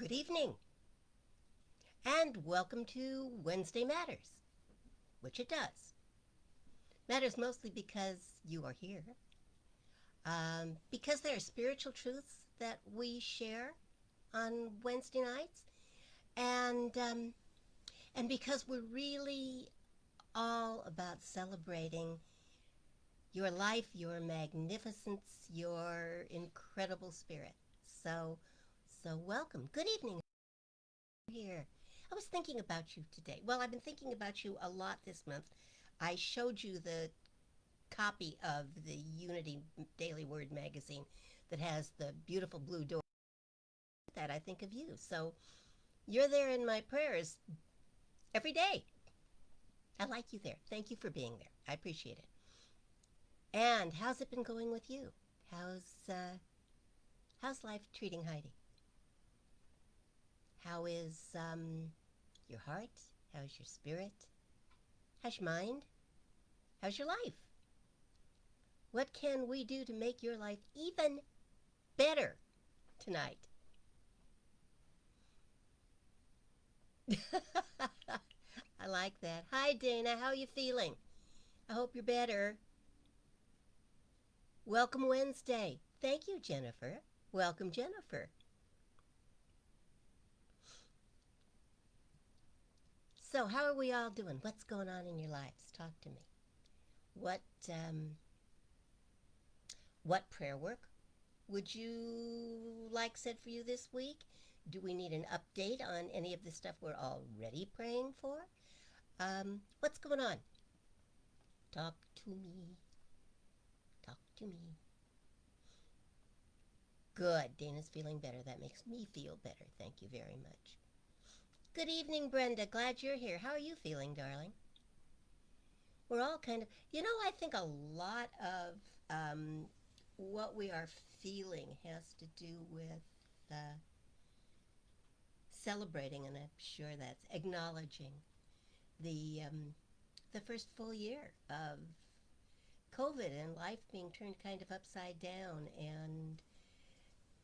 Good evening, and welcome to Wednesday Matters, which it does. Matters mostly because you are here, because there are spiritual truths that we share on Wednesday nights, and because we're really all about celebrating your life, your magnificence, your incredible spirit. So, so welcome. Good evening. Here. I was thinking about you today. Well, I've been thinking about you a lot this month. I showed you the copy of the Unity Daily Word magazine that has the beautiful blue door. That I think of you. So you're there in my prayers every day. I like you there. Thank you for being there. I appreciate it. And how's it been going with you? How's life treating Heidi? How is your heart? How's your spirit? How's your mind? How's your life? What can we do to make your life even better tonight? I like that. Hi, Dana. How are you feeling? I hope you're better. Welcome Wednesday. Thank you, Jennifer. Welcome, Jennifer. So, how are we all doing? What's going on in your lives? Talk to me. What um, what prayer work would you like said for you this week? Do we need an update on any of the stuff we're already praying for? What's going on? Talk to me. Talk to me. Good. Dana's feeling better. That makes me feel better. Thank you very much. Good evening, Brenda. Glad you're here. How are you feeling, darling? We're all kind of, I think a lot of what we are feeling has to do with uh, celebrating, and I'm sure that's acknowledging the first full year of COVID and life being turned kind of upside down, and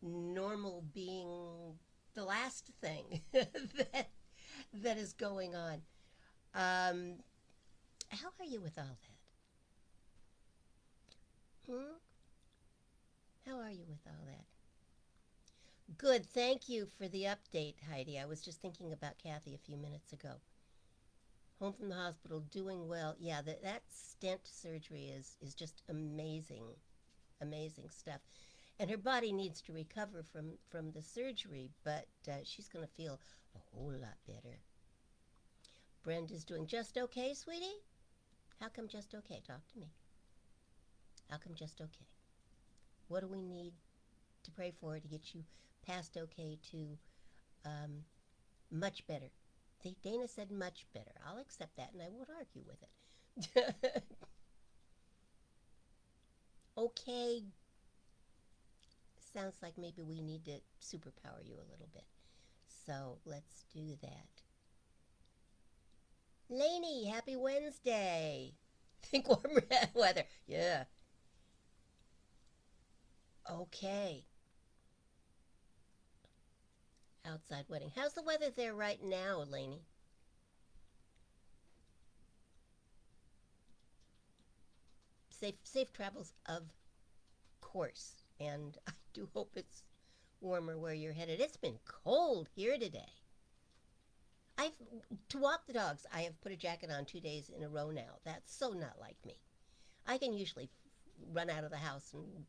normal being the last thing that is going on. Um, how are you with all that? Hmm? How are you with all that? Good. Thank you for the update, Heidi. I was just thinking about Kathy a few minutes ago. Home from the hospital, doing well. Yeah, that stent surgery is just amazing, amazing stuff. And her body needs to recover from the surgery, but she's going to feel a whole lot better. Brenda's doing just okay, sweetie? How come just okay? Talk to me. How come just okay? What do we need to pray for to get you past okay to um, much better? Dana said much better. I'll accept that and I won't argue with it. Okay sounds like maybe we need to superpower you a little bit. So let's do that. Lainey, happy Wednesday. Think warm weather. Yeah. Okay. Outside wedding. How's the weather there right now, Lainey? Safe travels, of course. And I do hope it's warmer where you're headed. It's been cold here today. I've to walk the dogs. I have put a jacket on 2 days in a row now. That's so not like me. I can usually run out of the house and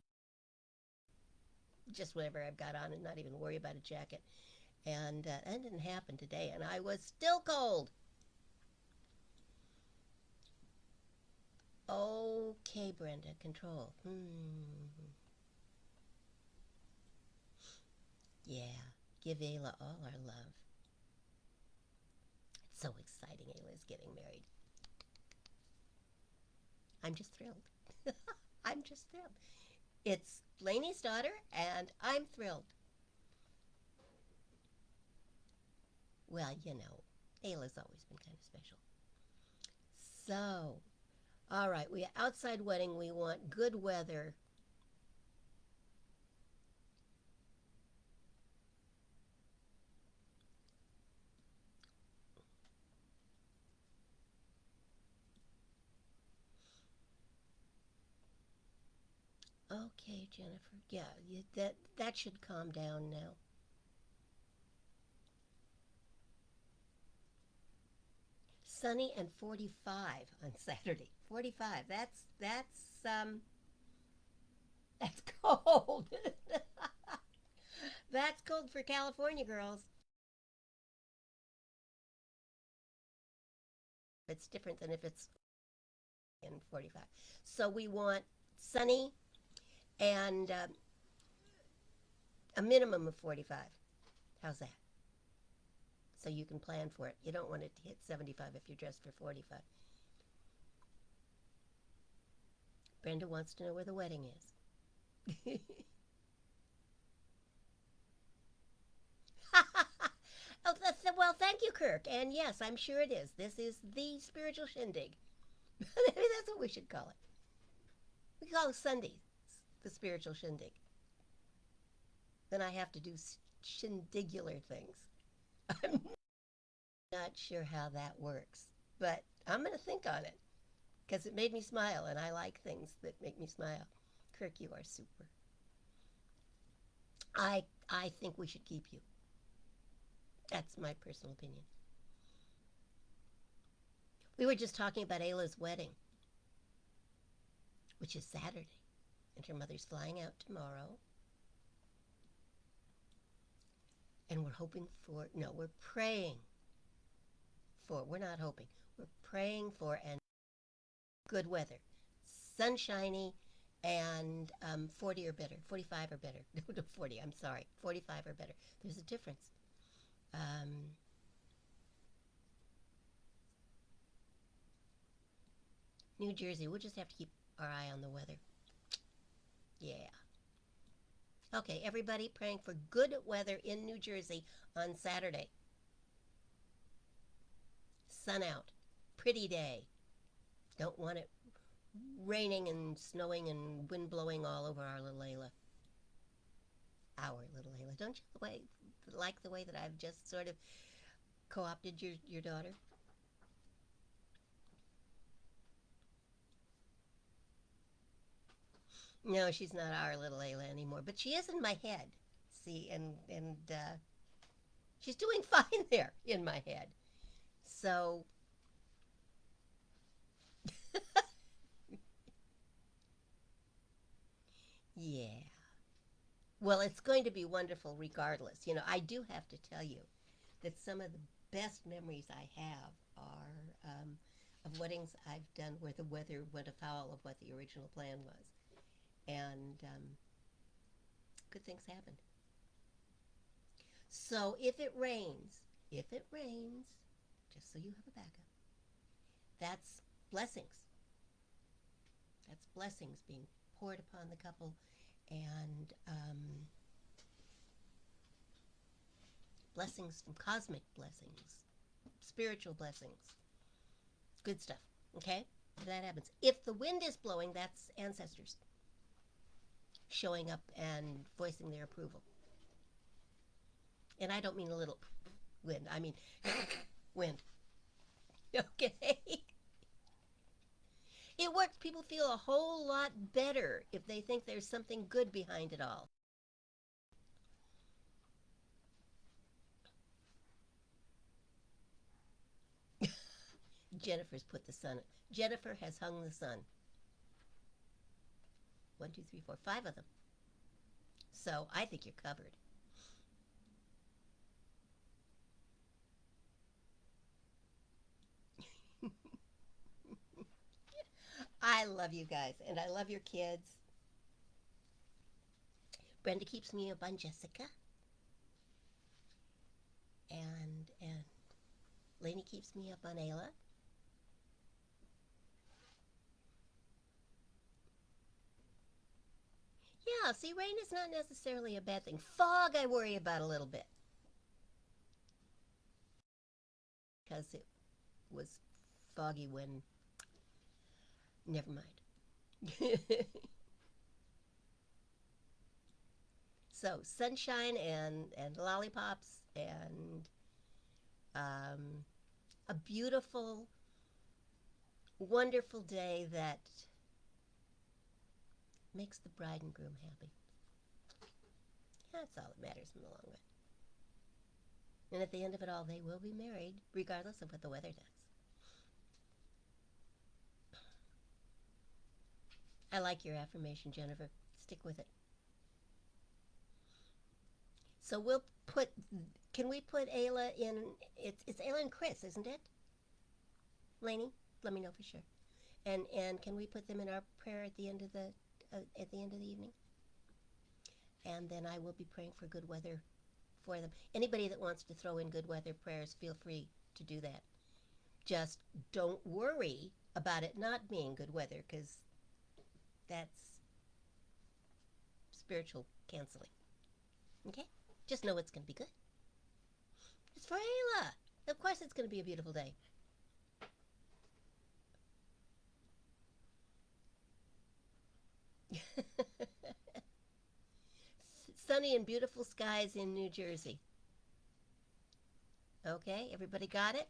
just whatever I've got on and not even worry about a jacket. And that didn't happen today, and I was still cold. Okay, Brenda, control. Yeah, give Ayla all our love. It's so exciting. Ayla is getting married. I'm just thrilled. I'm just thrilled. It's Lainey's daughter, and I'm thrilled. Well, Ayla's always been kind of special. So, all right, we outside wedding. We want good weather. Okay, Jennifer. Yeah, that should calm down now. Sunny and 45 on Saturday. 45. That's cold. That's cold for California girls. It's different than if it's in 45. So we want sunny and a minimum of 45. How's that? So you can plan for it. You don't want it to hit 75 if you're dressed for 45. Brenda wants to know where the wedding is. Oh, well, thank you, Kirk. And yes, I'm sure it is. This is the spiritual shindig. Maybe that's what we should call it. We call it Sunday the spiritual shindig. Then I have to do shindigular things. I'm not sure how that works, but I'm going to think on it because it made me smile, and I like things that make me smile. Kirk, you are super. I think we should keep you. That's my personal opinion. We were just talking about Ayla's wedding, which is Saturday, and her mother's flying out tomorrow. And we're hoping for, no, we're praying for, we're not hoping, we're praying for and good weather, sunshiny, and 40 or better, 45 or better. No, 40, I'm sorry, 45 or better. There's a difference. New Jersey, we'll just have to keep our eye on the weather. Yeah. Okay, everybody praying for good weather in New Jersey on Saturday. Sun out. Pretty day. Don't want it raining and snowing and wind blowing all over our little Ayla. Our little Ayla. Don't you like the way that I've just sort of co-opted your daughter? No, she's not our little Ayla anymore, but she is in my head. See, and she's doing fine there in my head. So, yeah. Well, it's going to be wonderful regardless. You know, I do have to tell you that some of the best memories I have are of weddings I've done where the weather went afoul of what the original plan was. And good things happened. So if it rains, just so you have a backup, that's blessings. That's blessings being poured upon the couple, and blessings from cosmic blessings, spiritual blessings, good stuff. Okay, that happens. If the wind is blowing, that's ancestors showing up and voicing their approval. And I don't mean a little wind. I mean wind. Okay. It works. People feel a whole lot better if they think there's something good behind it all. Jennifer's put the sun. Jennifer has hung the sun. One, two, three, four, five of them. So I think you're covered. I love you guys, and I love your kids. Brenda keeps me up on Jessica, and Lainey keeps me up on Ayla. Yeah, see, rain is not necessarily a bad thing. Fog, I worry about a little bit because it was foggy when. Never mind. So sunshine and lollipops and um, a beautiful, wonderful day that makes the bride and groom happy. That's all that matters in the long run. And at the end of it all, they will be married, regardless of what the weather does. I like your affirmation, Jennifer. Stick with it. So we'll put. Can we put Ayla in? It's Ayla and Chris, isn't it? Lainey, let me know for sure. And can we put them in our prayer at the end of the evening? And then I will be praying for good weather for them. Anybody that wants to throw in good weather prayers, feel free to do that. Just don't worry about it not being good weather, because that's spiritual canceling. Okay? Just know it's going to be good. It's for Ayla. Of course it's going to be a beautiful day. Sunny and beautiful skies in New Jersey. Okay, everybody got it?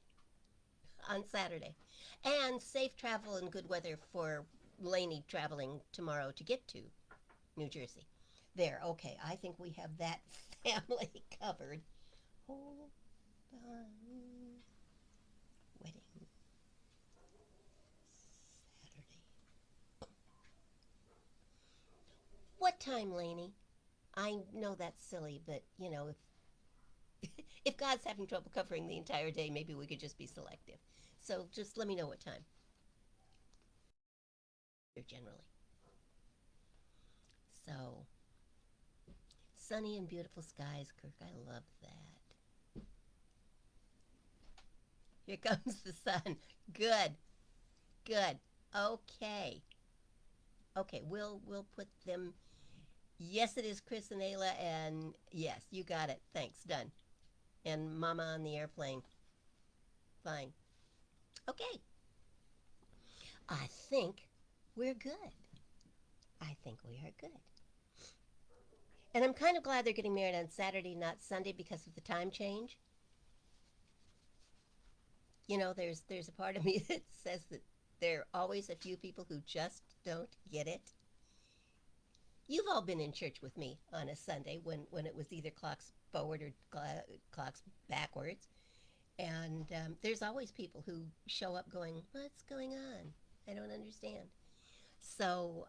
On Saturday. And safe travel and good weather for Lainey traveling tomorrow to get to New Jersey. There, okay, I think we have that family covered. Hold on. Wedding Saturday. What time, Lainey? I know that's silly, but you know, if God's having trouble covering the entire day, maybe we could just be selective. So just let me know what time. Generally. So sunny and beautiful skies, Kirk. I love that. Here comes the sun. Good. Good. Okay. Okay, we'll put them. Yes, it is Chris and Ayla, and yes, you got it. Thanks. Done. And Mama on the airplane. Fine. Okay. I think we're good. I think we are good. And I'm kind of glad they're getting married on Saturday, not Sunday, because of the time change. You know, there's a part of me that says that there are always a few people who just don't get it. You've all been in church with me on a Sunday when it was either clocks forward or clocks backwards. And there's always people who show up going, what's going on? I don't understand. So,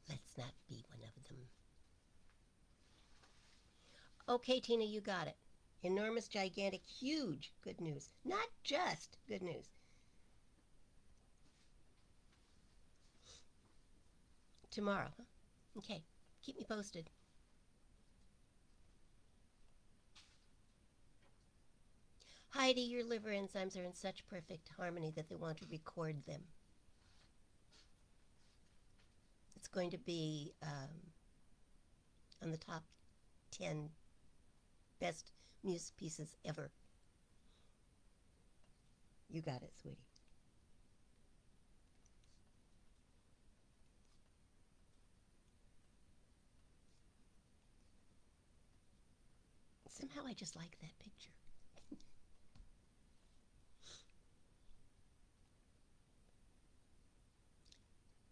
let's not be one of them. Okay, Tina, you got it. Enormous, gigantic, huge good news. Not just good news. Tomorrow, huh? Okay, keep me posted. Heidi, your liver enzymes are in such perfect harmony that they want to record them. It's going to be on the top 10 best music pieces ever. You got it, sweetie. Somehow I just like that picture.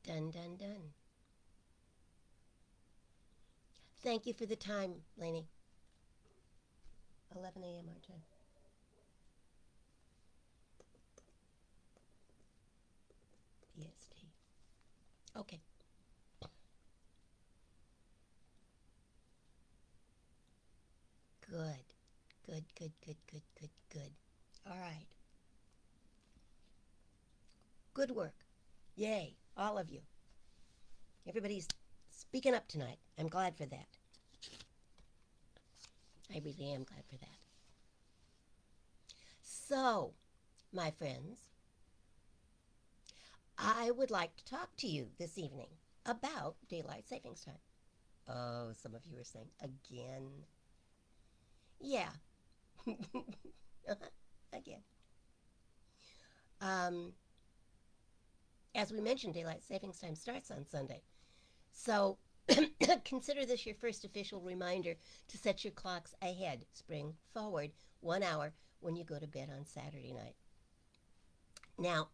Done, done, done. Thank you for the time, Lainey. 11 a.m. our time. PST. Okay. Good. Good, good, good, good, good, good. All right. Good work. Yay, all of you. Everybody's speaking up tonight. I'm glad for that. I really am glad for that. So, my friends, I would like to talk to you this evening about daylight savings time. Oh, some of you are saying, again? Yeah. Again. As we mentioned, daylight savings time starts on Sunday. So consider this your first official reminder to set your clocks ahead, spring forward 1 hour when you go to bed on Saturday night. Now,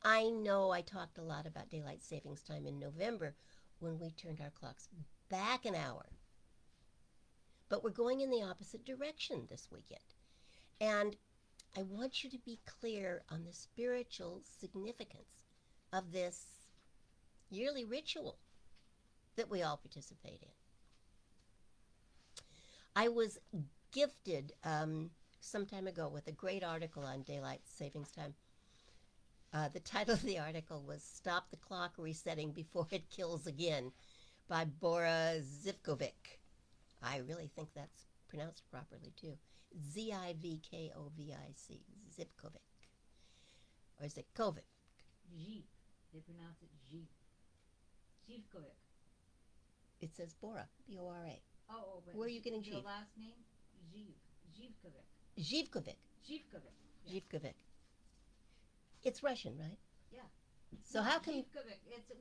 I know I talked a lot about daylight savings time in November when we turned our clocks back an hour. But we're going in the opposite direction this weekend. And I want you to be clear on the spiritual significance of this yearly ritual that we all participate in. I was gifted some time ago with a great article on daylight savings time. The title of the article was Stop the Clock Resetting Before It Kills Again by Bora Zivkovic. I really think that's pronounced properly too. Zivkovic. Zivkovic. Or Zivkovic. Jeep. They pronounce it Jeep. Zivkovic. It says Bora. B-O-R-A. Oh, but where are you getting the Jeep? last name? Zivkovic. Zivkovic. Zivkovic. Yes. Zivkovic. It's Russian, right? Yeah. So how come... Zivkovic. It's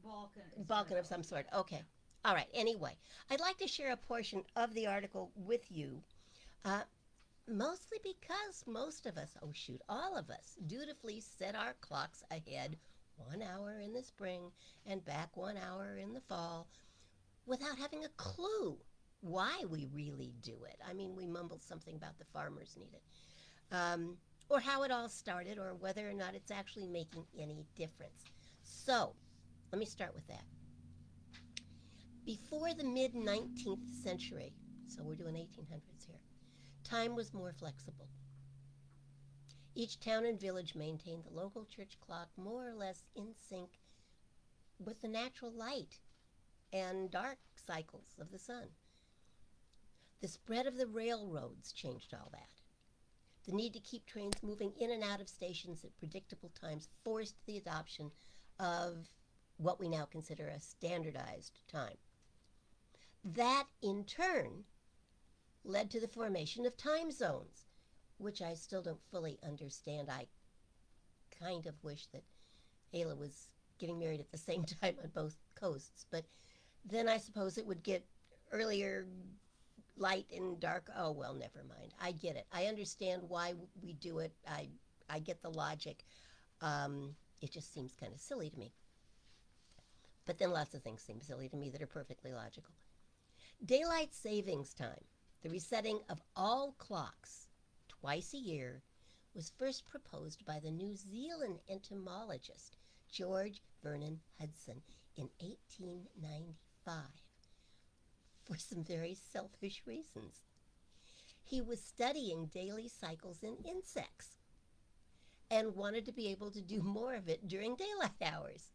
Balkan. Balkan of some sort. Okay. All right. Anyway, I'd like to share a portion of the article with you, mostly because most of us, all of us, dutifully set our clocks ahead 1 hour in the spring and back 1 hour in the fall without having a clue why we really do it. I mean, we mumbled something about the farmers need it. Or how it all started, or whether or not it's actually making any difference. So, let me start with that. Before the mid-19th century, so we're doing 1800s here, time was more flexible. Each town and village maintained the local church clock more or less in sync with the natural light and dark cycles of the sun. The spread of the railroads changed all that. The need to keep trains moving in and out of stations at predictable times forced the adoption of what we now consider a standardized time. That, in turn, led to the formation of time zones, which I still don't fully understand. I kind of wish that Ayla was getting married at the same time on both coasts, but then I suppose it would get earlier light and dark. Oh, well, never mind. I get it. I understand why we do it. I get the logic. It just seems kind of silly to me. But then lots of things seem silly to me that are perfectly logical. Daylight savings time, the resetting of all clocks twice a year, was first proposed by the New Zealand entomologist George Vernon Hudson in 1895 for some very selfish reasons. He was studying daily cycles in insects and wanted to be able to do more of it during daylight hours.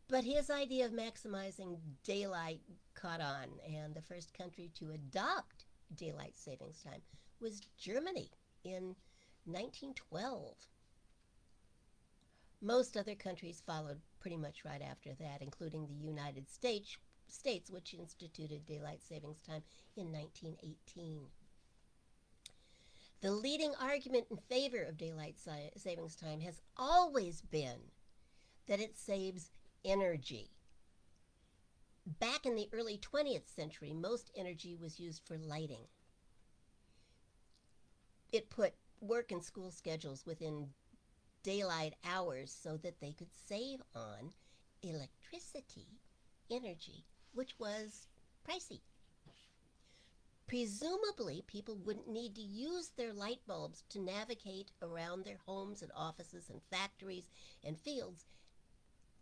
But his idea of maximizing daylight caught on, and the first country to adopt daylight savings time was Germany in 1912. Most other countries followed pretty much right after that, including the United States, which instituted daylight savings time in 1918. The leading argument in favor of daylight savings time has always been that it saves energy. Back in the early 20th century, most energy was used for lighting. It put work and school schedules within daylight hours so that they could save on electricity, energy, which was pricey. Presumably, people wouldn't need to use their light bulbs to navigate around their homes and offices and factories and fields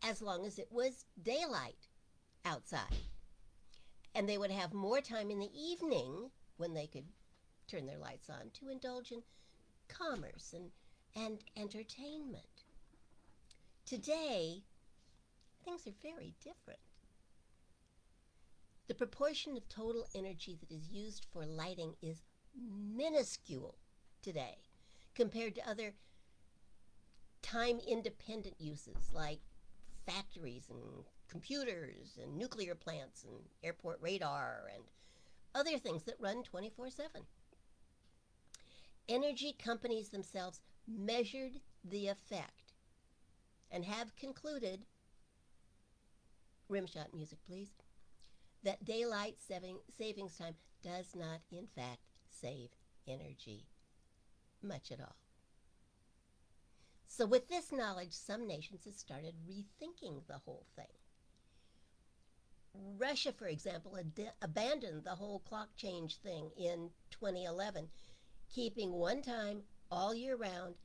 as long as it was daylight outside. And they would have more time in the evening when they could turn their lights on to indulge in commerce and entertainment. Today, things are very different. The proportion of total energy that is used for lighting is minuscule today compared to other time-independent uses like factories and computers and nuclear plants and airport radar and other things that run 24/7. Energy companies themselves measured the effect and have concluded, rimshot music please, that daylight savings time does not in fact save energy much at all. So, with this knowledge, some nations have started rethinking the whole thing. Russia, for example, abandoned the whole clock change thing in 2011, keeping one time all year round.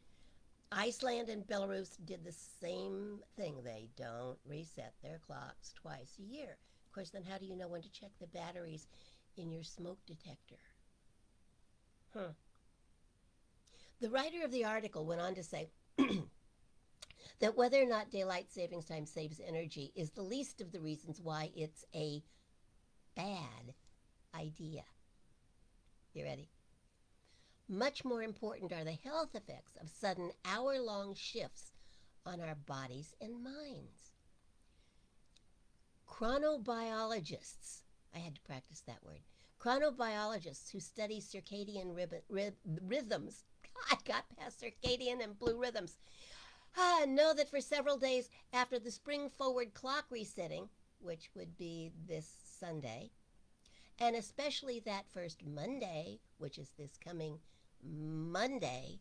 Iceland and Belarus did the same thing. They don't reset their clocks twice a year. Of course, then how do you know when to check the batteries in your smoke detector? The writer of the article went on to say that whether or not daylight savings time saves energy is the least of the reasons why it's a bad idea. You ready? Much more important are the health effects of sudden hour-long shifts on our bodies and minds. Chronobiologists, I had to practice that word, chronobiologists who study circadian rhythms, I got past circadian and blue rhythms, know that for several days after the spring forward clock resetting, which would be this Sunday, and especially that first Monday, which is this coming Monday,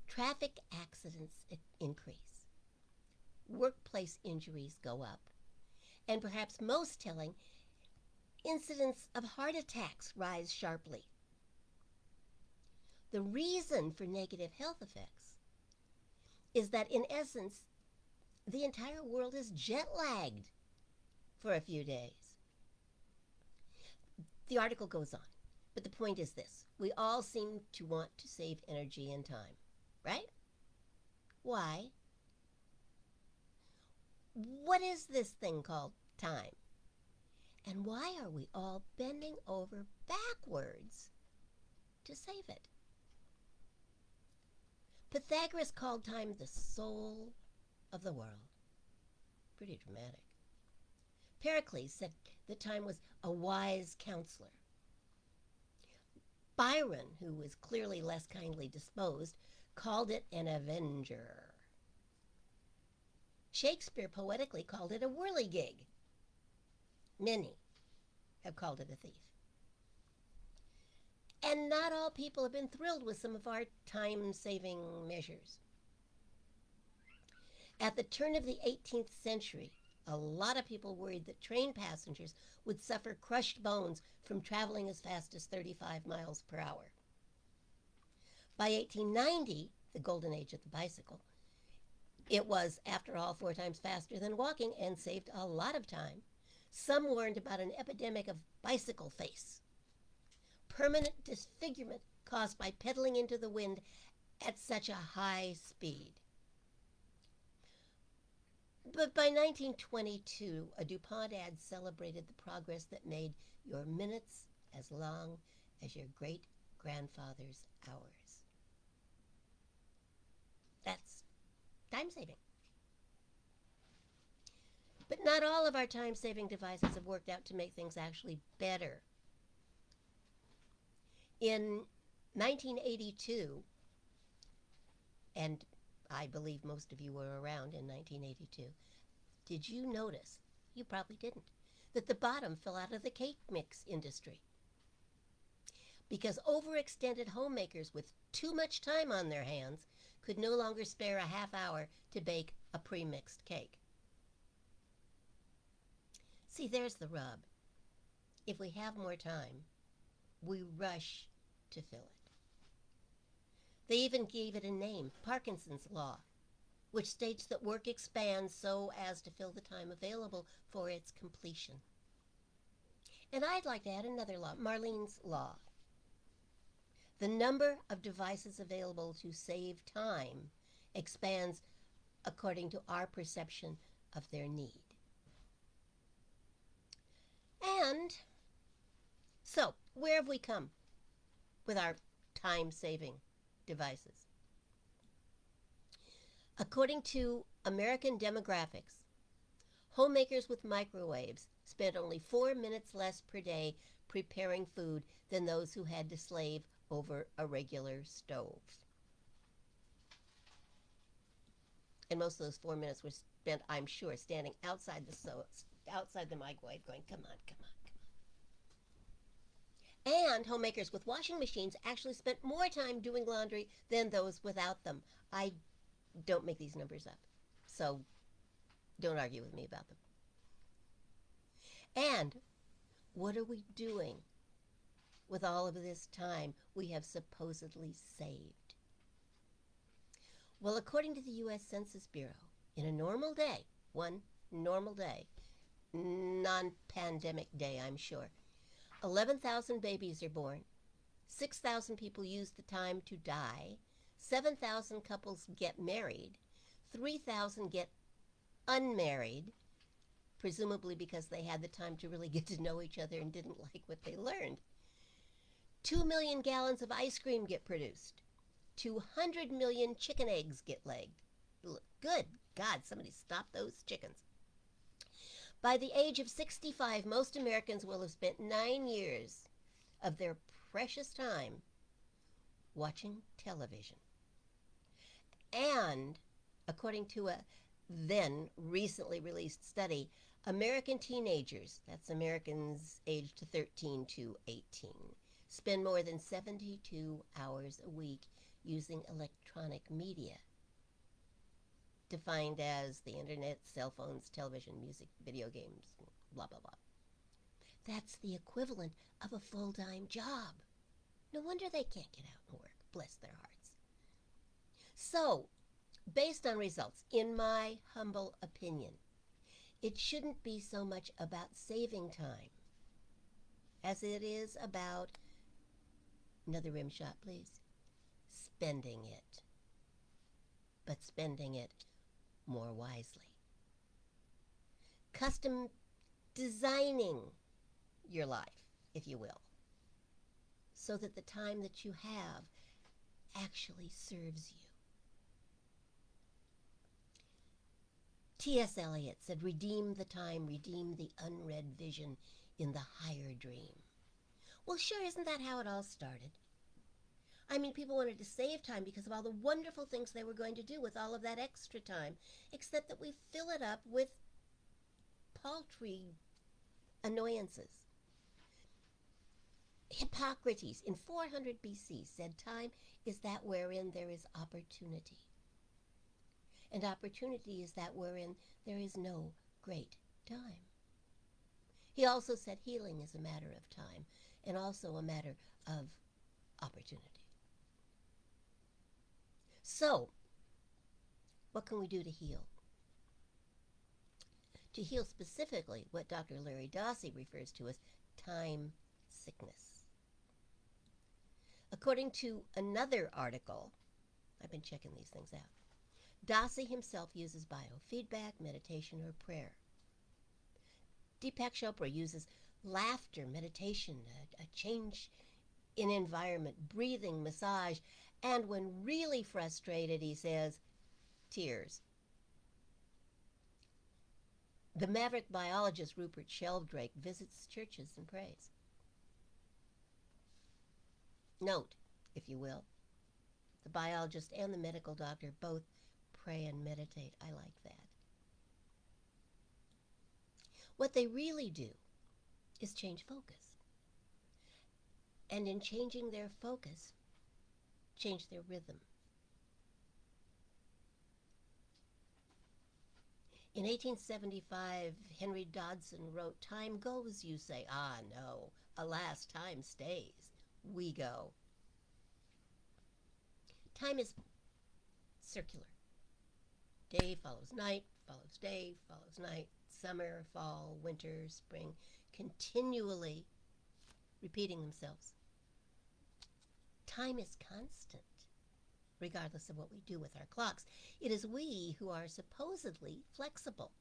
traffic accidents increase, workplace injuries go up, and perhaps most telling, incidents of heart attacks rise sharply. The reason for negative health effects is that, in essence, the entire world is jet lagged for a few days. The article goes on, but the point is this: we all seem to want to save energy and time, right? Why? What is this thing called time? And why are we all bending over backwards to save it? Pythagoras called time the soul of the world. Pretty dramatic. Pericles said that time was a wise counselor. Byron, who was clearly less kindly disposed, called it an avenger. Shakespeare poetically called it a whirligig. Many have called it a thief. And not all people have been thrilled with some of our time-saving measures. At the turn of the 18th century, a lot of people worried that train passengers would suffer crushed bones from traveling as fast as 35 miles per hour. By 1890, the golden age of the bicycle, it was, after all, 4 times faster than walking and saved a lot of time. Some warned about an epidemic of bicycle face, permanent disfigurement caused by pedaling into the wind at such a high speed. But by 1922, a DuPont ad celebrated the progress that made your minutes as long as your great-grandfather's hours. That's time saving. But not all of our time-saving devices have worked out to make things actually better. In 1982, and I believe most of you were around in 1982, did you notice, you probably didn't, that the bottom fell out of the cake mix industry? Because overextended homemakers with too much time on their hands could no longer spare a half hour to bake a pre-mixed cake. See, there's the rub. If we have more time, we rush to fill it. They even gave it a name, Parkinson's Law, which states that work expands so as to fill the time available for its completion. And I'd like to add another law, Marlene's Law. The number of devices available to save time expands according to our perception of their need. And so, where have we come with our time-saving devices? According to American Demographics, homemakers with microwaves spent only 4 minutes less per day preparing food than those who had to slave over a regular stove. And most of those 4 minutes were spent, I'm sure, standing outside the microwave going, come on, come on, come on. And homemakers with washing machines actually spent more time doing laundry than those without them. I don't make these numbers up. So don't argue with me about them. And what are we doing with all of this time we have supposedly saved? Well, according to the U.S. Census Bureau, in a normal day, one normal day, non-pandemic day, I'm sure, 11,000 babies are born, 6,000 people use the time to die, 7,000 couples get married, 3,000 get unmarried, presumably because they had the time to really get to know each other and didn't like what they learned. 2 million gallons of ice cream get produced. 200 million chicken eggs get laid. Good God, somebody stop those chickens. By the age of 65, most Americans will have spent 9 years of their precious time watching television. And according to a then recently released study, American teenagers, that's Americans aged 13 to 18, spend more than 72 hours a week using electronic media, defined as the internet, cell phones, television, music, video games, blah, blah, blah. That's the equivalent of a full-time job. No wonder they can't get out and work. Bless their hearts. So, based on results, in my humble opinion, it shouldn't be so much about saving time as it is about, another rim shot please, spending it. But spending it more wisely. Custom designing your life, if you will, so that the time that you have actually serves you. T.S. Eliot said, redeem the time, redeem the unread vision in the higher dream. Well, sure, isn't that how it all started? I mean, people wanted to save time because of all the wonderful things they were going to do with all of that extra time, except that we fill it up with paltry annoyances. Hippocrates in 400 BC said time is that wherein there is opportunity. And opportunity is that wherein there is no great time. He also said healing is a matter of time and also a matter of opportunity. So, what can we do to heal? To heal specifically what Dr. Larry Dossey refers to as time sickness. According to another article, I've been checking these things out, Dossey himself uses biofeedback, meditation, or prayer. Deepak Chopra uses laughter, meditation, a change in environment, breathing, massage, and when really frustrated, he says, tears. The maverick biologist Rupert Sheldrake visits churches and prays. Note, if you will, the biologist and the medical doctor both pray and meditate. I like that. What they really do is change focus. And in changing their focus, change their rhythm. In 1875, Henry Dodson wrote, time goes, you say. Ah, no. Alas, time stays. We go. Time is circular. Day follows night, follows day, follows night, summer, fall, winter, spring, continually repeating themselves. Time is constant, regardless of what we do with our clocks. It is we who are supposedly flexible.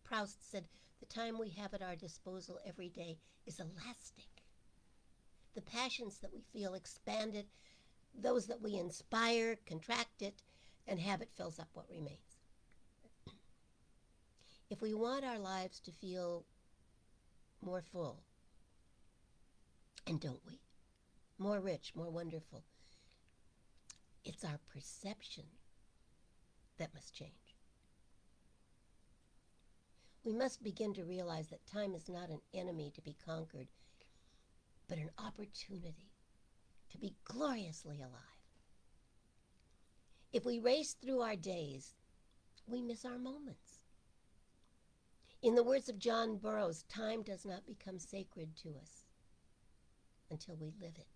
Proust said, the time we have at our disposal every day is elastic. The passions that we feel expand it, those that we inspire contract it, and habit fills up what remains. If we want our lives to feel more full, and don't we? More rich, more wonderful, it's our perception that must change. We must begin to realize that time is not an enemy to be conquered, but an opportunity to be gloriously alive. If we race through our days, we miss our moments. In the words of John Burroughs, time does not become sacred to us until we live it.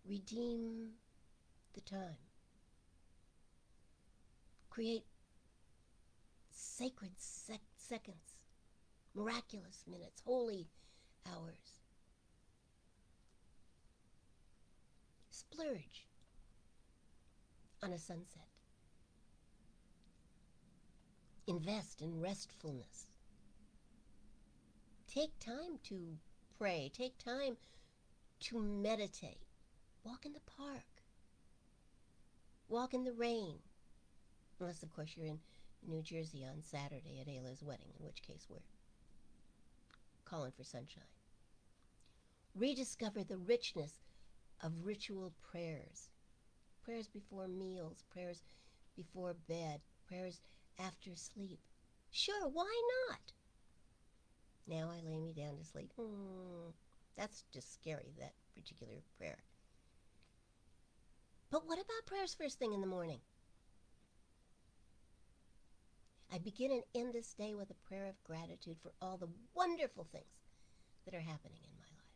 Redeem the time. Create sacred seconds, miraculous minutes, holy hours. Splurge on a sunset. Invest in restfulness. Take time to pray. Take time to meditate. Walk in the park. Walk in the rain. Unless, of course, you're in New Jersey on Saturday at Ayla's wedding, in which case we're calling for sunshine. Rediscover the richness of ritual prayers. Prayers before meals, prayers before bed, prayers after sleep. Sure, why not? Now I lay me down to sleep. That's just scary, that particular prayer. But what about prayers first thing in the morning? I begin and end this day with a prayer of gratitude for all the wonderful things that are happening in my life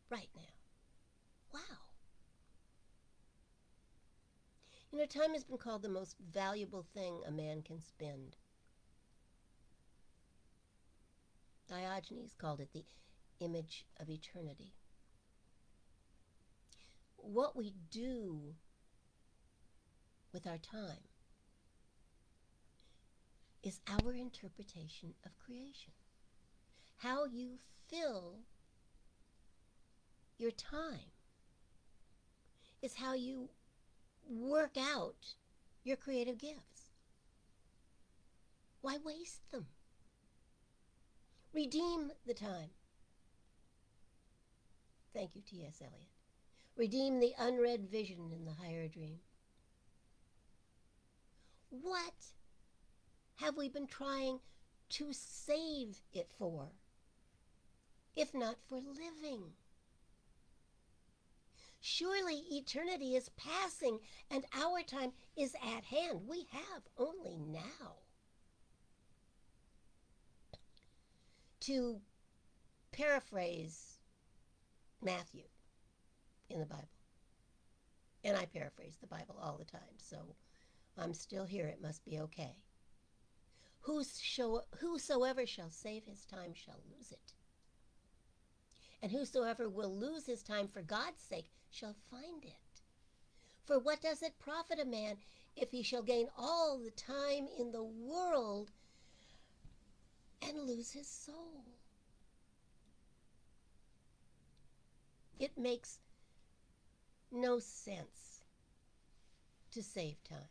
right now. Wow. You know, time has been called the most valuable thing a man can spend. Diogenes called it the image of eternity. What we do with our time is our interpretation of creation. How you fill your time is how you work out your creative gifts. Why waste them? Redeem the time. Thank you, T.S. Eliot. Redeem the unread vision in the higher dream. What have we been trying to save it for, if not for living? Surely eternity is passing and our time is at hand. We have only now. To paraphrase Matthew in the Bible, and I paraphrase the Bible all the time, so I'm still here, it must be okay. Whosoever shall save his time shall lose it. And whosoever will lose his time for God's sake shall find it. For what does it profit a man if he shall gain all the time in the world and lose his soul? It makes no sense to save time.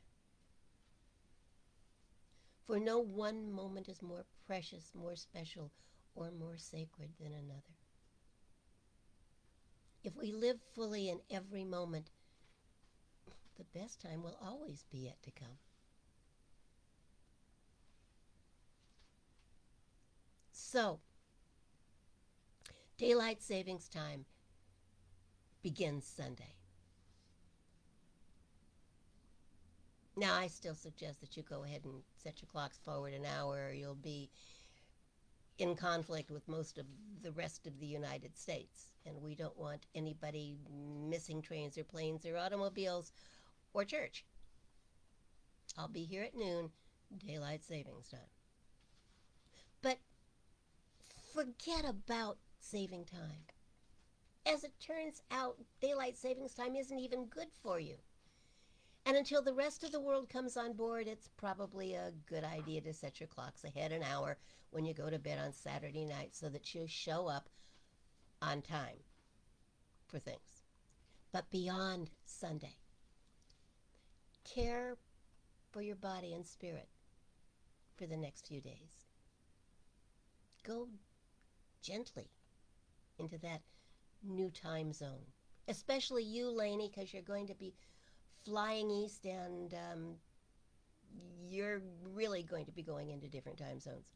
For no one moment is more precious, more special, or more sacred than another. If we live fully in every moment, the best time will always be yet to come. So, daylight savings time begins Sunday. Now, I still suggest that you go ahead and set your clocks forward an hour, or you'll be in conflict with most of the rest of the United States. And we don't want anybody missing trains or planes or automobiles or church. I'll be here at noon, daylight savings time. But forget about saving time. As it turns out, daylight savings time isn't even good for you. And until the rest of the world comes on board, it's probably a good idea to set your clocks ahead an hour when you go to bed on Saturday night so that you show up on time for things. But beyond Sunday, care for your body and spirit for the next few days. Go gently into that new time zone, especially you, Lainey, because you're going to be flying east and you're really going to be going into different time zones.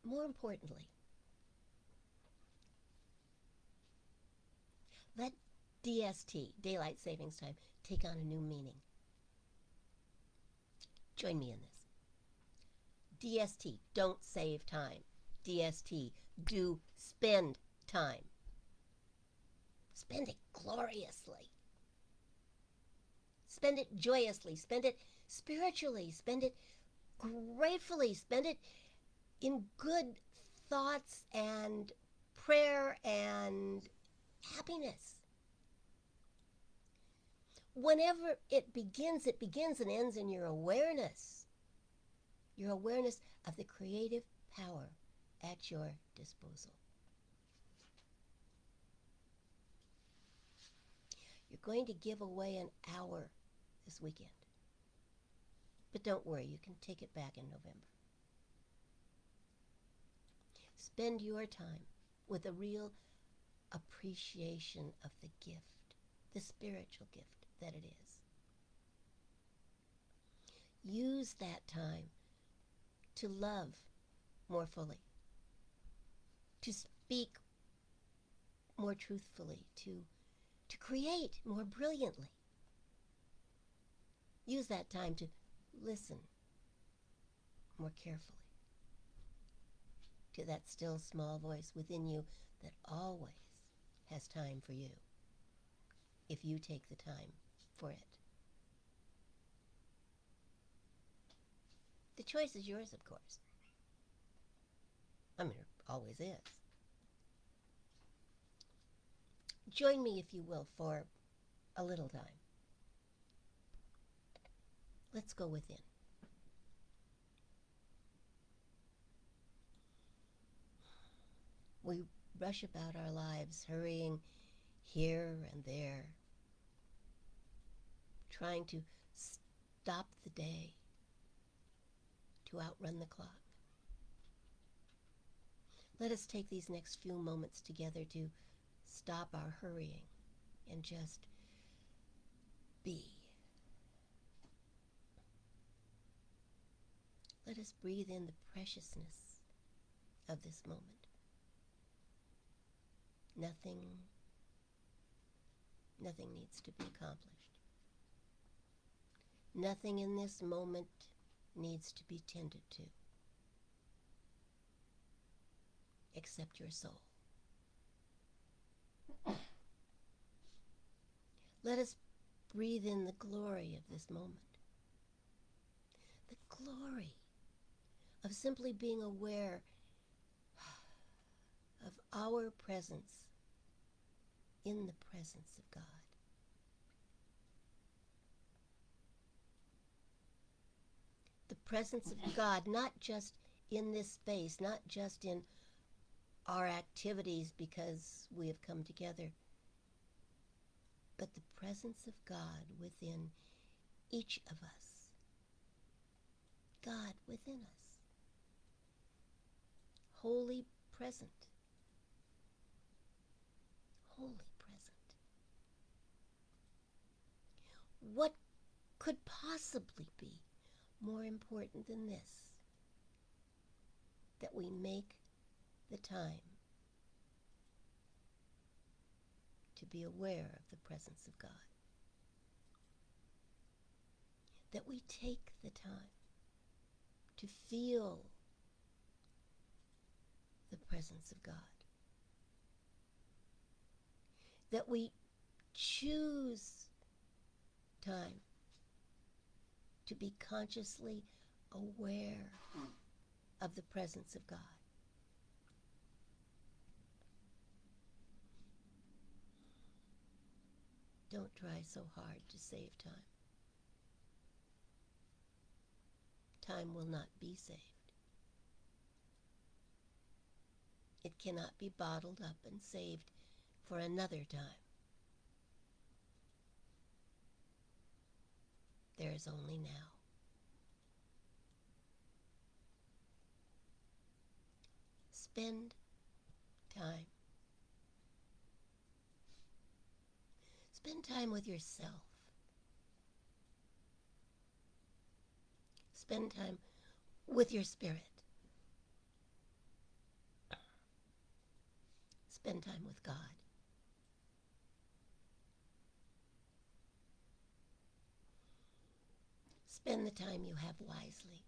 More importantly, DST, Daylight Savings Time, take on a new meaning. Join me in this. DST, don't save time. DST, do spend time. Spend it gloriously. Spend it joyously. Spend it spiritually. Spend it gratefully. Spend it in good thoughts and prayer and happiness. Whenever it begins and ends in your awareness of the creative power at your disposal. You're going to give away an hour this weekend. But don't worry, you can take it back in November. Spend your time with a real appreciation of the gift, the spiritual gift that it is. Use that time to love more fully, to speak more truthfully, to create more brilliantly. Use that time to listen more carefully to that still small voice within you that always has time for you, if you take the time for it. The choice is yours, of course. I mean, it always is. Join me, if you will, for a little time. Let's go within. We rush about our lives, hurrying here and there, trying to stop the day, to outrun the clock. Let us take these next few moments together to stop our hurrying and just be. Let us breathe in the preciousness of this moment. Nothing needs to be accomplished. Nothing in this moment needs to be tended to, except your soul. Let us breathe in the glory of this moment. The glory of simply being aware of our presence in the presence of God. The presence of God, not just in this space, not just in our activities because we have come together, but the presence of God within each of us. God within us. Wholly present. Wholly present. What could possibly be more important than this? That we make the time to be aware of the presence of God. That we take the time to feel the presence of God. That we choose time to be consciously aware of the presence of God. Don't try so hard to save time. Time will not be saved. It cannot be bottled up and saved for another time. There is only now. Spend time. Spend time with yourself. Spend time with your spirit. Spend time with God. Spend the time you have wisely.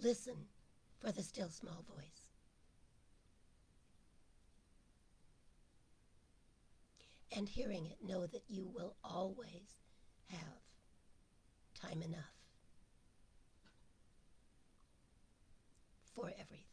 Listen for the still small voice. And hearing it, know that you will always have time enough for everything.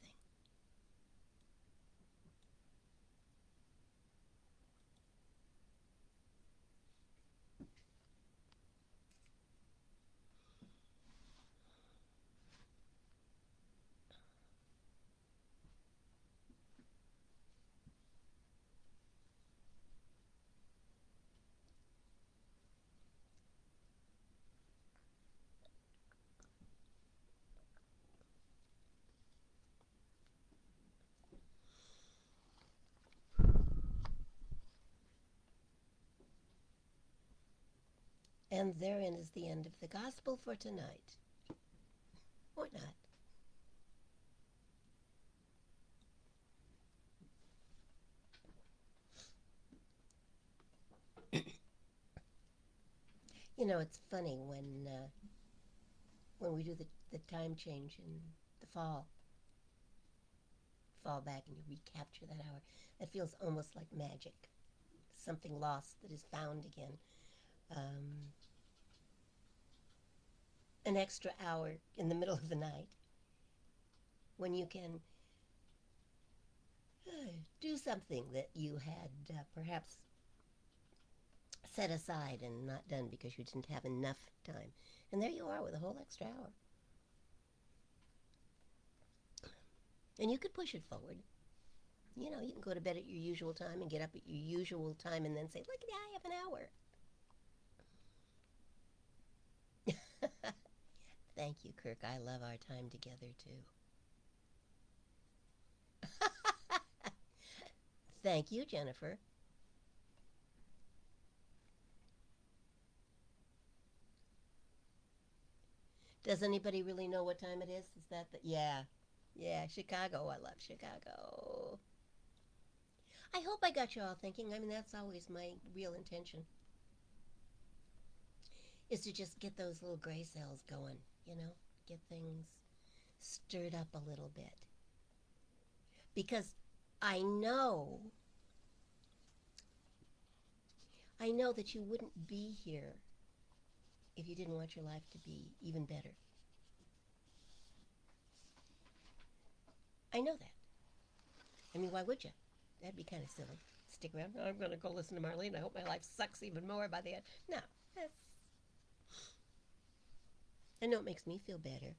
And therein is the end of the gospel for tonight. Or not. You know, it's funny when we do the time change in the fall back and you recapture that hour. It feels almost like magic. Something lost that is found again. Um, an extra hour in the middle of the night when you can do something that you had perhaps set aside and not done because you didn't have enough time. And there you are with a whole extra hour. And you could push it forward. You know, you can go to bed at your usual time and get up at your usual time and then say, look, I have an hour. Thank you, Kirk. I love our time together, too. Thank you, Jennifer. Does anybody really know what time it is? Is that the... Yeah. Yeah, Chicago. I love Chicago. I hope I got you all thinking. I mean, that's always my real intention, is to just get those little gray cells going, you know? Get things stirred up a little bit. Because I know I know that you wouldn't be here if you didn't want your life to be even better. I know that. I mean, why would you? That'd be kind of silly. Stick around. Oh, I'm going to go listen to Marlene. I hope my life sucks even more by the end. No. That's... I know it makes me feel better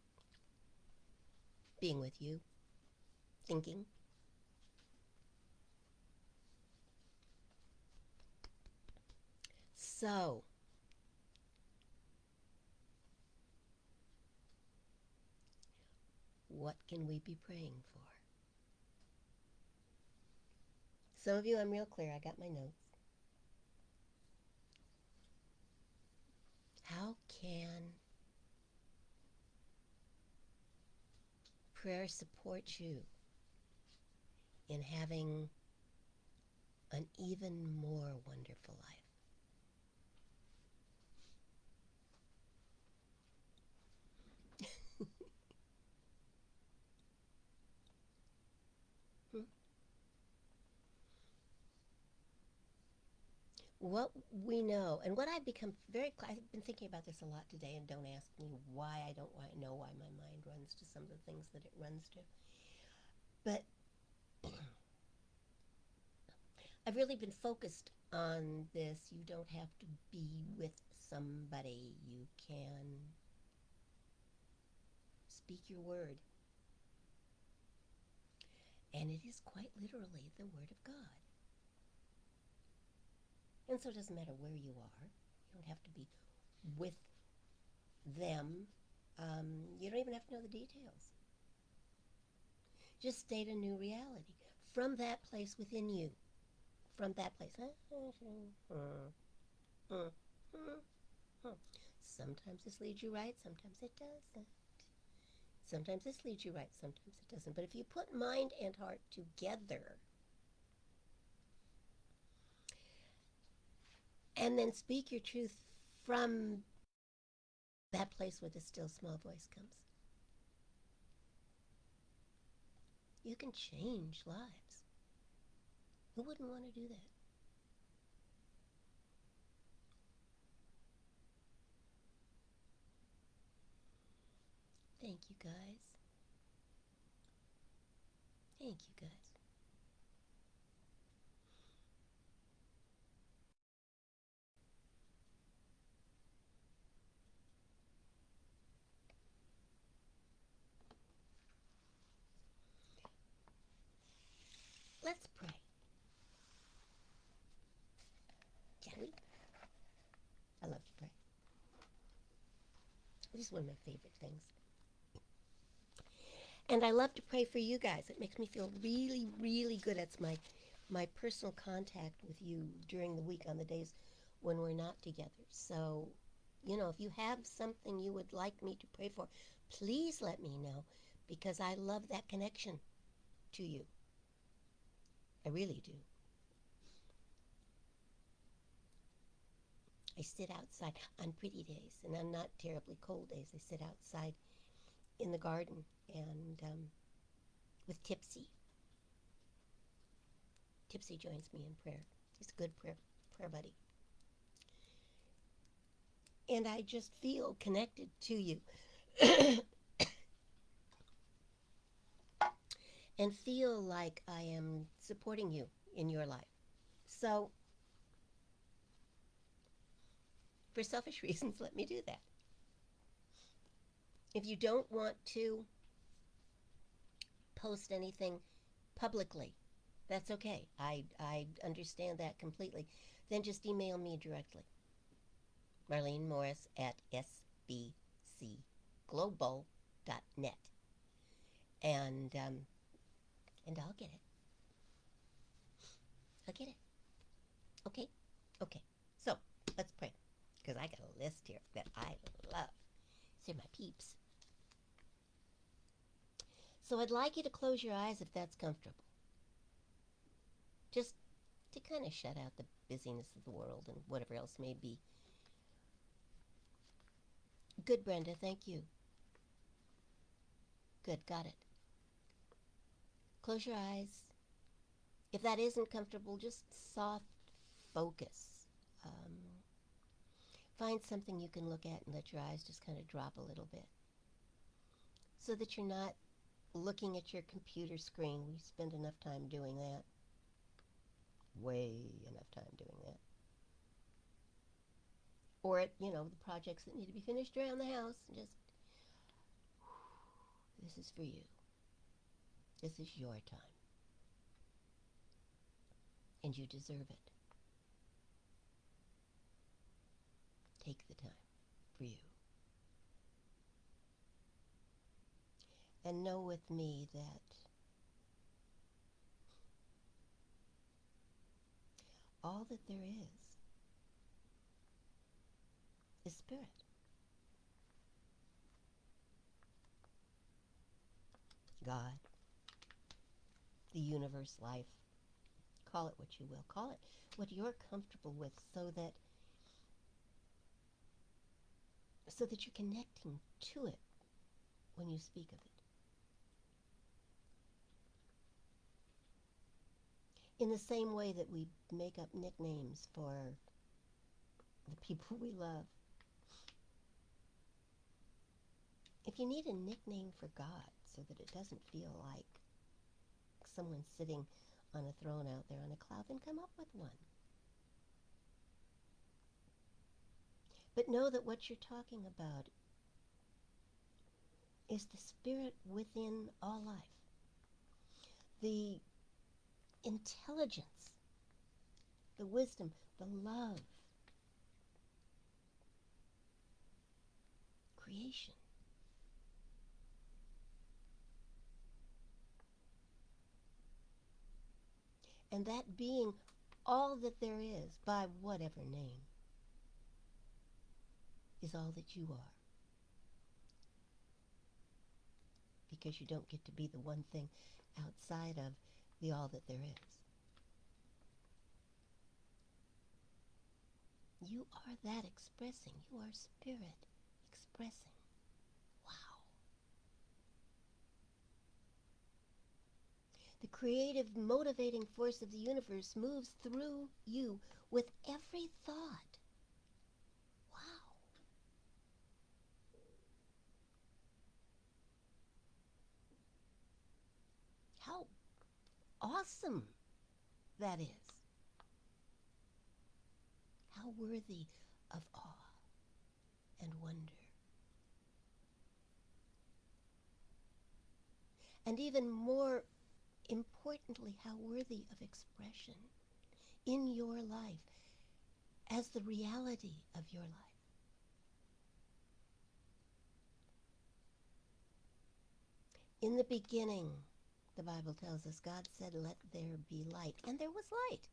being with you, thinking. So, what can we be praying for? Some of you, I'm real clear. I got my notes. How can prayer support you in having an even more wonderful life? Hmm? What we know, and what I've become I've been thinking about this a lot today, and don't ask me why. I don't know why my mind runs to some of the things that it runs to. But I've really been focused on this. You don't have to be with somebody. You can speak your word. And it is quite literally the word of God. And so it doesn't matter where you are. You don't have to be with them. You don't even have to know the details. Just state a new reality from that place within you. From that place. Sometimes this leads you right, sometimes it doesn't. Sometimes this leads you right, sometimes it doesn't. But if you put mind and heart together and then speak your truth from that place where the still small voice comes. You can change lives. Who wouldn't want to do that? Thank you guys. Thank you guys. Let's pray. Shall we? I love to pray. It's one of my favorite things. And I love to pray for you guys. It makes me feel really, really good. It's my personal contact with you during the week on the days when we're not together. So, if you have something you would like me to pray for, please let me know, because I love that connection to you. I really do. I sit outside on pretty days and on not terribly cold days. I sit outside in the garden and with Tipsy. Tipsy joins me in prayer. He's a good prayer buddy. And I just feel connected to you and feel like I am supporting you in your life. So, for selfish reasons, let me do that. If you don't want to post anything publicly, that's okay. I understand that completely. Then just email me directly. Marlene Morris at sbcglobal.net. And I'll get it. I'll get it. Okay? Okay. So, let's pray. Because I got a list here that I love. These are my peeps. So I'd like you to close your eyes if that's comfortable. Just to kind of shut out the busyness of the world and whatever else may be. Good, Brenda. Thank you. Good. Got it. Close your eyes. If that isn't comfortable, just soft focus. Find something you can look at and let your eyes just kind of drop a little bit, so that you're not looking at your computer screen. We spend enough time doing that. Way enough time doing that. Or at, the projects that need to be finished around the house. Just, this is for you. This is your time. And you deserve it. Take the time for you. And know with me that all that there is spirit. God, the universe, life, call it what you will. Call it what you're comfortable with, so that you're connecting to it when you speak of it. In the same way that we make up nicknames for the people we love. If you need a nickname for God so that it doesn't feel like someone sitting on a throne out there on a cloud, then come up with one. But know that what you're talking about is the spirit within all life. The intelligence, the wisdom, the love, creation. And that being all that there is, by whatever name, is all that you are. Because you don't get to be the one thing outside of the all that there is. You are that expressing. You are spirit expressing. Wow. The creative, motivating force of the universe moves through you with every thought. Wow. How awesome that is. How worthy of awe and wonder. And even more importantly, how worthy of expression in your life as the reality of your life. In the beginning, the Bible tells us, God said, let there be light. And there was light.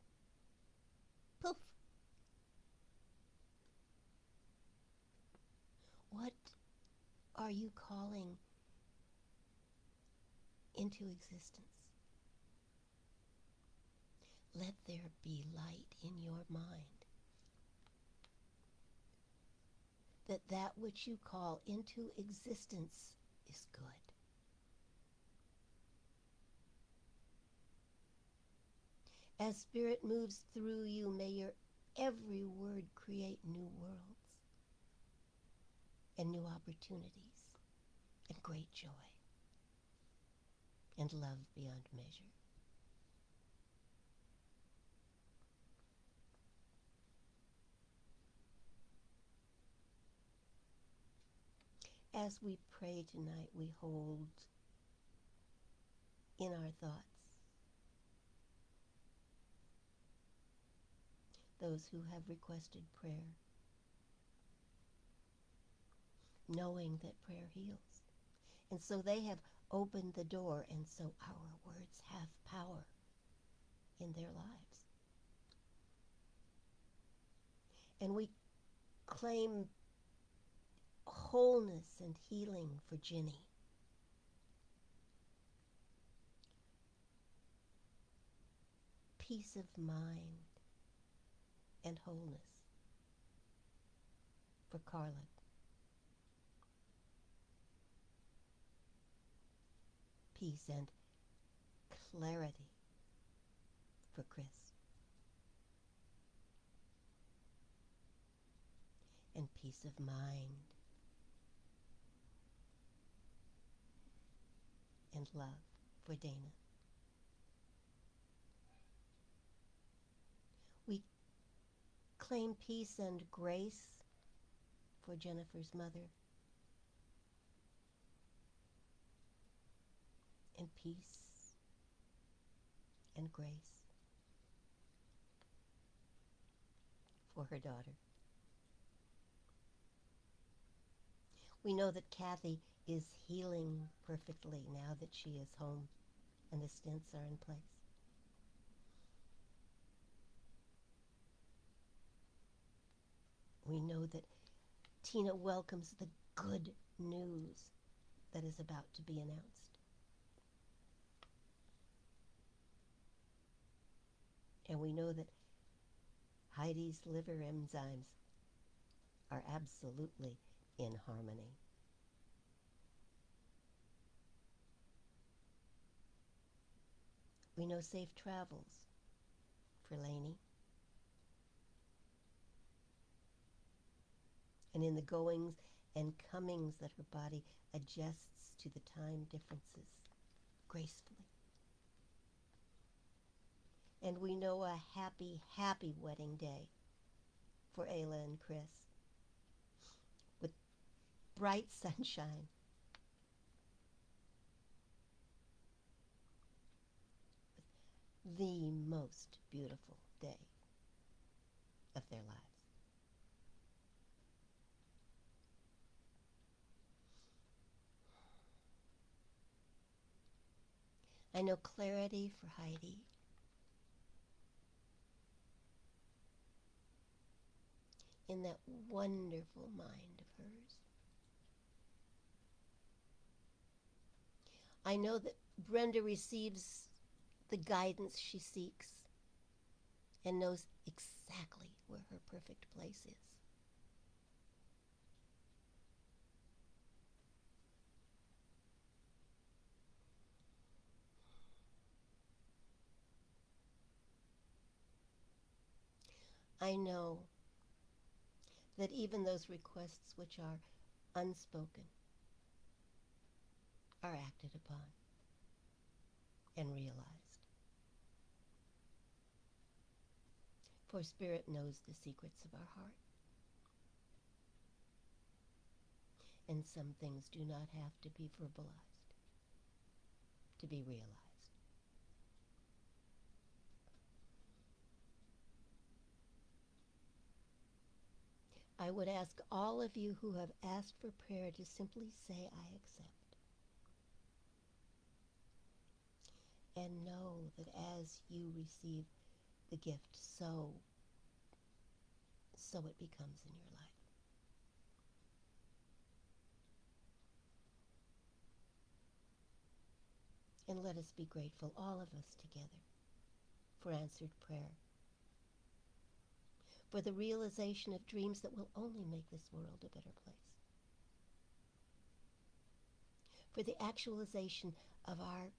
Poof. What are you calling into existence? Let there be light in your mind. That which you call into existence is good. As Spirit moves through you, may your every word create new worlds and new opportunities and great joy and love beyond measure. As we pray tonight, we hold in our thoughts those who have requested prayer, knowing that prayer heals. And so they have opened the door, and so our words have power in their lives. And we claim wholeness and healing for Ginny. Peace of mind and wholeness for Carla. Peace and clarity for Chris. And peace of mind and love for Dana. We claim peace and grace for Jennifer's mother, and peace and grace for her daughter. We know that Kathy is healing perfectly now that she is home and the stents are in place. We know that Tina welcomes the good news that is about to be announced. And we know that Heidi's liver enzymes are absolutely in harmony. We know safe travels for Lainey. And in the goings and comings that her body adjusts to the time differences gracefully. And we know a happy, happy wedding day for Ayla and Chris with bright sunshine. The most beautiful day of their lives. I know clarity for Heidi. In that wonderful mind of hers. I know that Brenda receives the guidance she seeks and knows exactly where her perfect place is. I know that even those requests which are unspoken are acted upon and realized. For Spirit knows the secrets of our heart, and some things do not have to be verbalized to be realized. I would ask all of you who have asked for prayer to simply say, I accept. And know that as you receive the gift, so it becomes in your life. And let us be grateful, all of us together, for answered prayer, for the realization of dreams that will only make this world a better place, for the actualization of our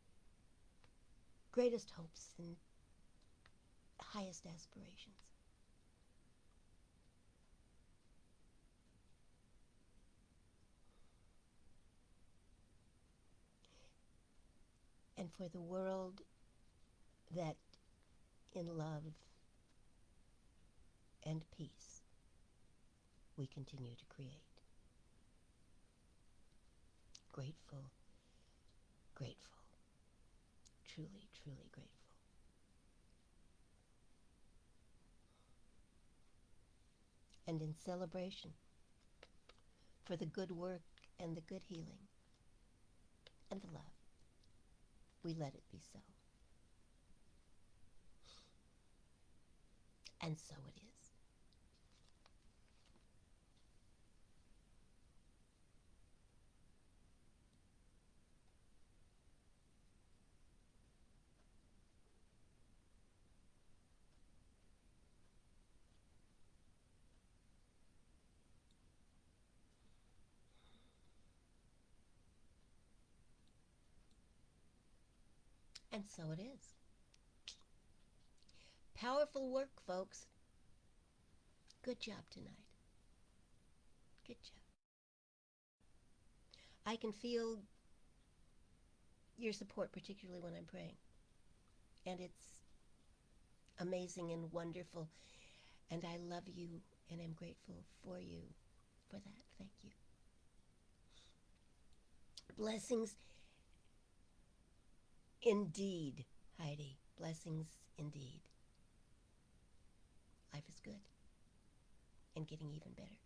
greatest hopes and highest aspirations. And for the world that in love and peace we continue to create. Grateful, grateful, truly, truly grateful. And in celebration for the good work and the good healing and the love, we let it be so. And so it is. And so it is. Powerful work, folks. Good job tonight. Good job. I can feel your support, particularly when I'm praying. And it's amazing and wonderful. And I love you and I'm grateful for you for that. Thank you. Blessings indeed, Heidi. Blessings indeed. Life is good and getting even better.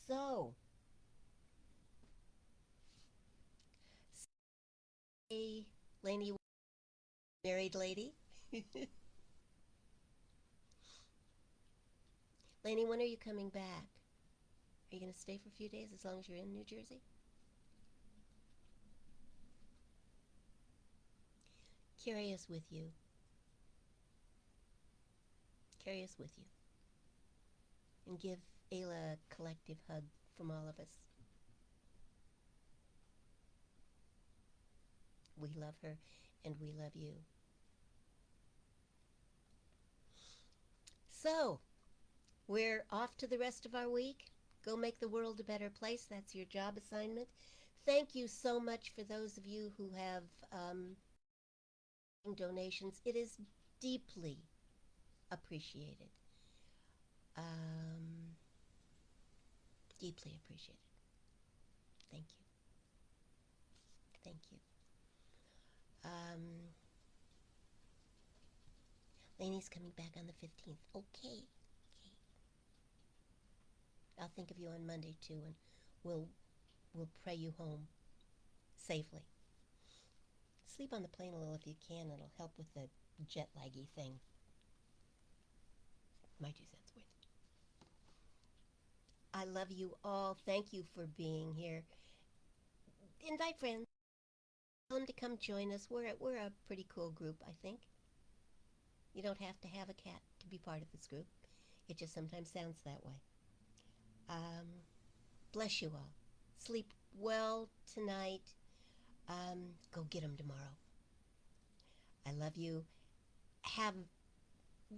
So, say, Lainey, married lady. Lainey, when are you coming back? Are you going to stay for a few days as long as you're in New Jersey? Carry us with you. Carry us with you. And give Ayla a collective hug from all of us. We love her and we love you. So, we're off to the rest of our week. Go make the world a better place. That's your job assignment. Thank you so much for those of you who have donations. It is deeply appreciated. Deeply appreciated. Thank you. Thank you. Lainey's coming back on the 15th. Okay. I'll think of you on Monday too, and we'll pray you home safely. Sleep on the plane a little if you can. It'll help with the jet laggy thing. My 2 cents worth. I love you all. Thank you for being here. Invite friends. Tell them to come join us. We're a pretty cool group, I think. You don't have to have a cat to be part of this group. It just sometimes sounds that way. Um, Bless you all. Sleep well tonight. Go get them tomorrow. I love you. Have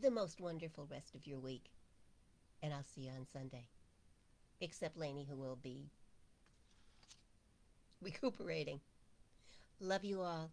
the most wonderful rest of your week. And I'll see you on Sunday. Except Lainey, who will be recuperating. Love you all.